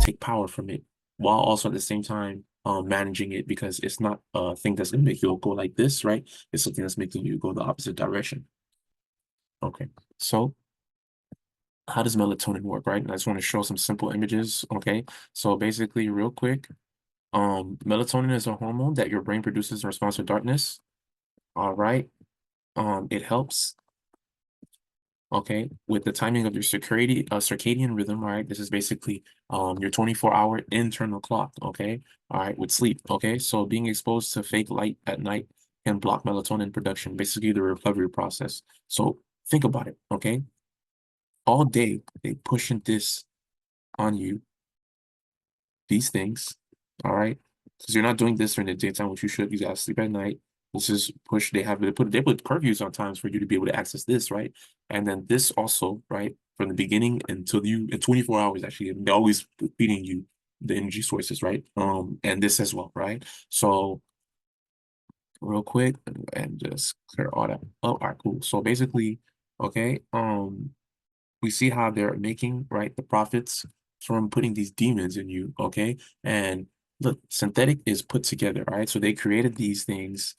take power from it while also at the same time managing it because it's not a thing that's gonna make you go like this, right? It's something that's making you go the opposite direction. Okay, so how does melatonin work, right? And I just want to show some simple images. Okay, so basically, real quick, melatonin is a hormone that your brain produces in response to darkness. All right, it helps, okay, with the timing of your circadian rhythm. All right, this is basically your 24-hour internal clock. Okay, all right, with sleep. Okay, so being exposed to fake light at night can block melatonin production, basically the recovery process. So think about it. Okay, all day they pushing this on you, these things. All right, because you're not doing this during the daytime, which you should. You gotta sleep at night. This is push. They put curfews on times for you to be able to access this, right? And then this also, right, from the beginning until you in 24 hours, actually, they're always feeding you the energy sources, right? And this as well, right? So real quick and just clear all that. Oh, all right, cool. So basically, okay, we see how they're making, right, the profits from putting these demons in you, okay? And look, synthetic is put together, right? So they created these things,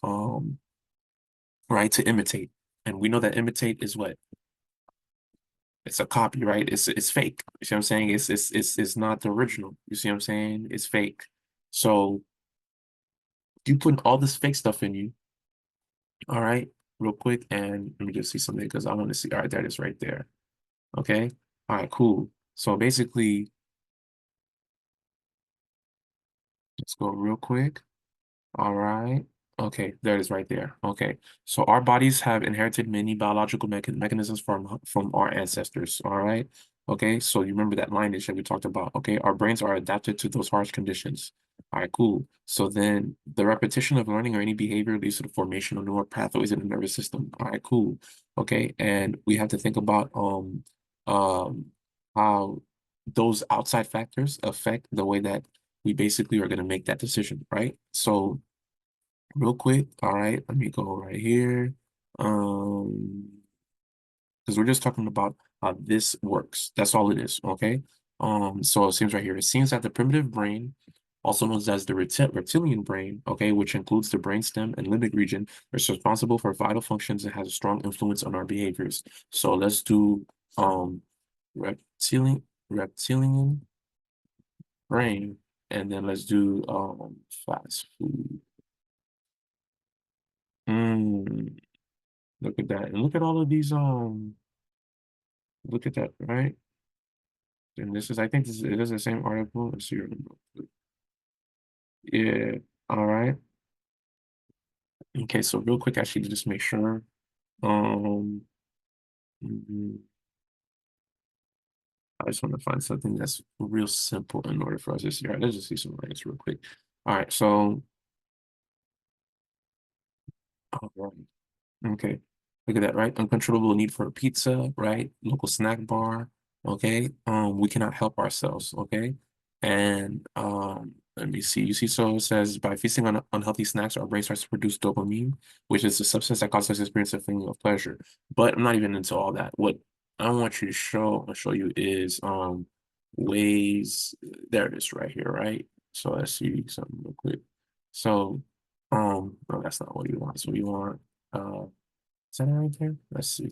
right, to imitate. And we know that imitate is what? It's a copy, right? It's fake. You see what I'm saying? It's not the original. You see what I'm saying? It's fake. So you put all this fake stuff in you, all right, real quick, and let me just see something because I want to see. All right, that is right there. Okay. All right, cool. So basically, let's go real quick. All right. Okay, there it is right there. Okay. So our bodies have inherited many biological mechanisms from our ancestors. All right. Okay. So you remember that lineage that we talked about. Okay. Our brains are adapted to those harsh conditions. All right, cool. So then the repetition of learning or any behavior leads to the formation of neural pathways in the nervous system. All right, cool. Okay. And we have to think about um how those outside factors affect the way that we basically are going to make that decision, right? So real quick, all right, let me go right here. Because we're just talking about how this works. That's all it is, okay? So it seems right here. It seems that the primitive brain, also known as the reptilian brain, okay, which includes the brainstem and limbic region, is responsible for vital functions and has a strong influence on our behaviors. So let's do reptilian brain, and then let's do fast food. Mm, look at that. And look at all of these look at that, right? And this is I think it is the same article. Let's see. Yeah, all right. Okay, so real quick, actually just make sure. Um mhm, I just want to find something that's real simple in order for us to see. All right, let's just see some links real quick. All right, so all right. Okay. Look at that, right? Uncontrollable need for a pizza, right? Local snack bar. Okay. We cannot help ourselves, okay? And let me see. You see, so it says by feasting on unhealthy snacks, our brain starts to produce dopamine, which is the substance that causes us to experience a feeling of pleasure. But I'm not even into all that. What I want you to show you is ways. There it is right here, right? So let's see something real quick. So no, that's not what you want. So you want is that it right there? Let's see.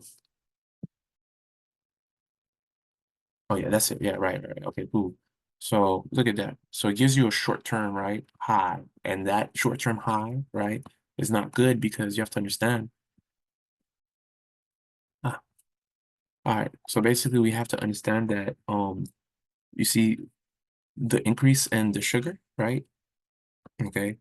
Oh yeah, that's it. Yeah, right. Okay, cool. So look at that. So it gives you a short term, right, high. And that short term high, right, is not good because you have to understand. Ah, all right. So basically we have to understand that you see the increase in the sugar, right? Okay.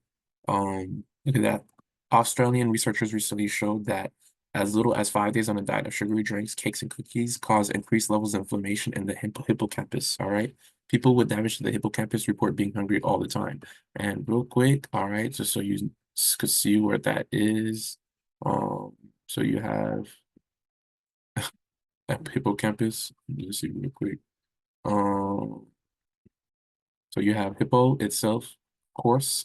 Look at that. Australian researchers recently showed that as little as 5 days on a diet of sugary drinks, cakes, and cookies cause increased levels of inflammation in the hippocampus. All right. People with damage to the hippocampus report being hungry all the time. And real quick, all right, just so you could see where that is. So you have that hippocampus. Let's see real quick. Um, so you have hippo itself, of course.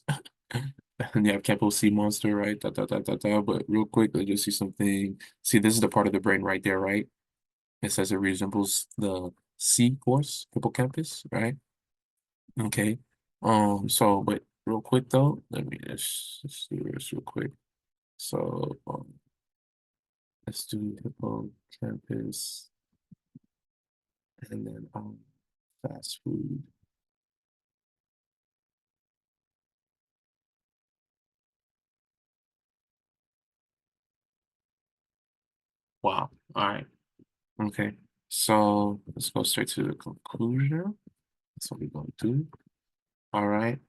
And you have capital C monster, right? But real quick, let's just see something. See, this is the part of the brain right there, right? It says it resembles the C course, hippocampus, right? Okay. So, but real quick though, let me just do this real quick. So, let's do hippocampus and then fast food. Wow. All right. Okay. So let's go straight to the conclusion. That's what we're going to do. All right.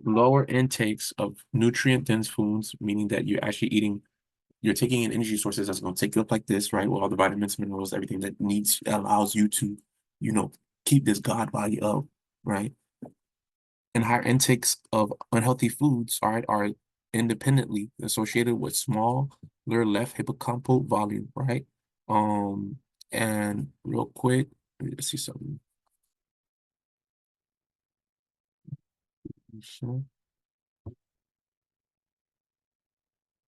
Lower intakes of nutrient-dense foods, meaning that you're taking in energy sources that's going to take you up like this, right? With all the vitamins, minerals, everything that allows you to, you know, keep this God body up, right? And higher intakes of unhealthy foods, all right, are independently associated with smaller left hippocampal volume, right? Um, and real quick, let me just see something.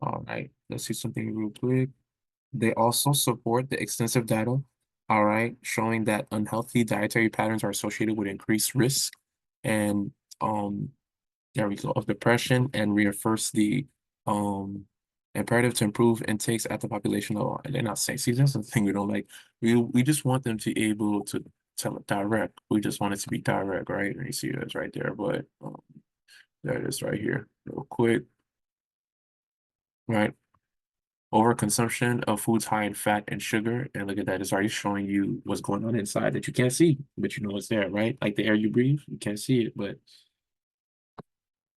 All right, let's see something real quick. They also support the extensive data, all right, showing that unhealthy dietary patterns are associated with increased risk and there we go, of depression, and reinforce the um imperative to improve intakes at the population level. They're not saying, see, that's the thing we don't like. We just want them to be able to tell it direct. We just want it to be direct, right? And you see that's right there, but there it is right here, real quick, right? Overconsumption of foods high in fat and sugar, and look at that, it's already showing you what's going on inside that you can't see, but you know it's there, right? Like the air you breathe, you can't see it, but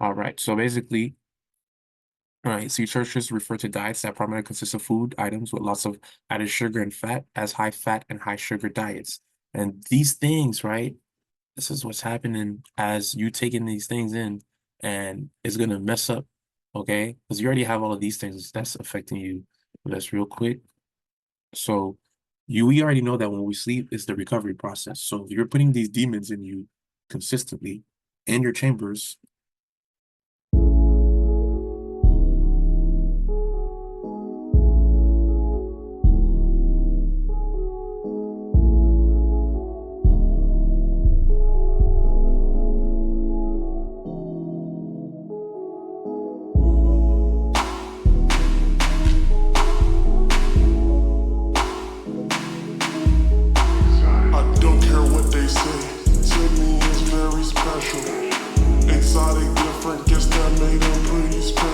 all right. So basically, all right, so researchers refer to diets that primarily consist of food items with lots of added sugar and fat as high fat and high sugar diets. And these things, right? This is what's happening as you taking these things in, and it's gonna mess up, okay? Because you already have all of these things that's affecting you. Let's real quick. So we already know that when we sleep is the recovery process. So if you're putting these demons in you consistently in your chambers, I don't care what they say, to me it's very special. Exotic, different, guess that made them pretty special.